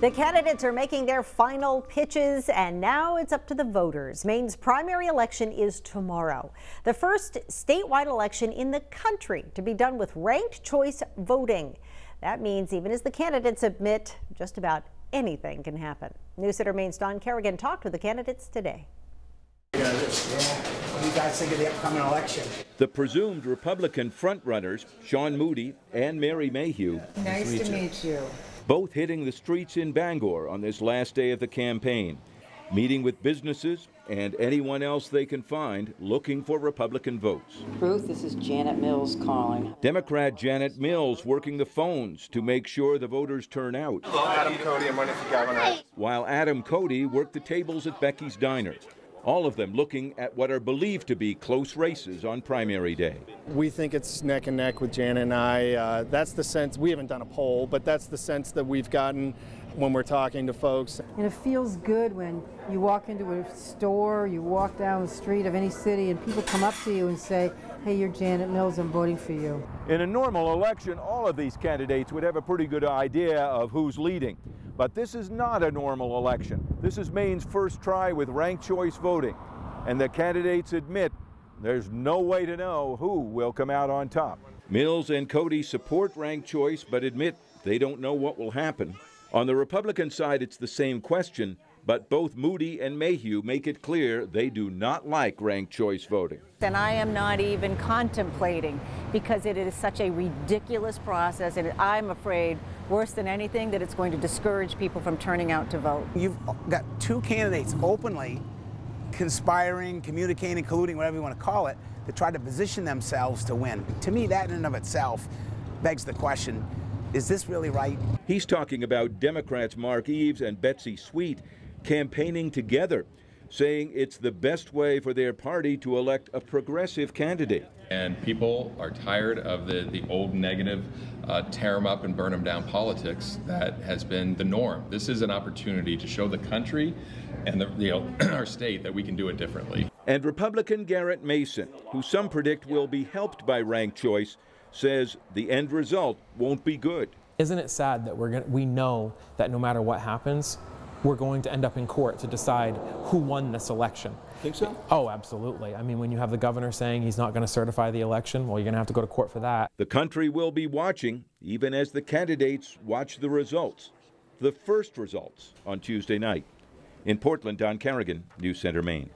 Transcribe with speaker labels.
Speaker 1: The candidates are making their final pitches, and now it's up to the voters. Maine's primary election is tomorrow, the first statewide election in the country to be done with ranked choice voting. That means even as the candidates admit, just about anything can happen. News Center Maine's Don Kerrigan talked with the candidates today.
Speaker 2: What do you guys think of the upcoming election?
Speaker 3: The presumed Republican frontrunners, Sean Moody and Mary Mayhew.
Speaker 4: Nice to meet you.
Speaker 3: Both hitting the streets in Bangor on this last day of the campaign, meeting with businesses and anyone else they can find looking for Republican votes.
Speaker 5: Ruth, this is Janet Mills calling.
Speaker 3: Democrat Janet Mills working the phones to make sure the voters turn out.
Speaker 6: Hello, Adam Cody, I'm running for governor.
Speaker 3: While Adam Cody worked the tables at Becky's Diner. All of them looking at what are believed to be close races on primary day.
Speaker 7: We think it's neck and neck with Janet and I. That's the sense. We haven't done a poll, but that's the sense that we've gotten when we're talking to folks.
Speaker 4: And it feels good when you walk into a store, you walk down the street of any city, and people come up to you and say, hey, you're Janet Mills, I'm voting for you.
Speaker 3: In a normal election, all of these candidates would have a pretty good idea of who's leading. But this is not a normal election. This is Maine's first try with ranked choice voting. And the candidates admit there's no way to know who will come out on top. Mills and Cody support ranked choice, but admit they don't know what will happen. On the Republican side, it's the same question, but both Moody and Mayhew make it clear they do not like ranked choice voting.
Speaker 5: And I am not even contemplating, because it is such a ridiculous process, and I'm afraid, worse than anything, that it's going to discourage people from turning out to vote.
Speaker 2: You've got two candidates openly conspiring, communicating, colluding, whatever you want to call it, to try to position themselves to win. To me, that in and of itself begs the question, is this really right?
Speaker 3: He's talking about Democrats Mark Eves and Betsy Sweet campaigning together, saying it's the best way for their party to elect a progressive candidate.
Speaker 8: And people are tired of the old negative tear them up and burn them down politics that has been the norm. This is an opportunity to show the country and our state that we can do it differently.
Speaker 3: And Republican Garrett Mason, who some predict will be helped by ranked choice, says the end result won't be good.
Speaker 9: Isn't it sad that we know that no matter what happens, we're going to end up in court to decide who won this election?
Speaker 3: Think so?
Speaker 9: Oh, absolutely. I mean, when you have the governor saying he's not going to certify the election, well, you're going to have to go to court for that.
Speaker 3: The country will be watching, even as the candidates watch the results. The first results on Tuesday night. In Portland, Don Kerrigan, News Center, Maine.